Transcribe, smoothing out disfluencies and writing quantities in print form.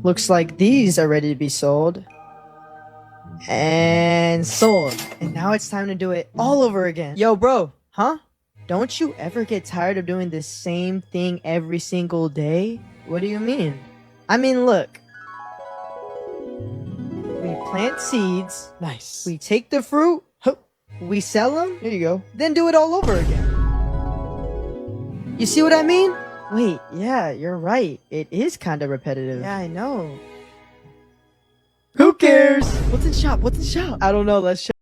Looks like these are ready to be sold. And sold. And now it's time to do it all over again. Yo, bro, huh? Don't you ever get tired of doing the same thing every single day? What do you mean? I mean, look. We plant seeds. Nice. We take the fruit. We sell them. Here you go. Then do it all over again. You see what I mean? Wait, yeah, you're right. It is kind of repetitive. Yeah, I know. Who cares? What's in shop? What's in shop? I don't know. Let's check.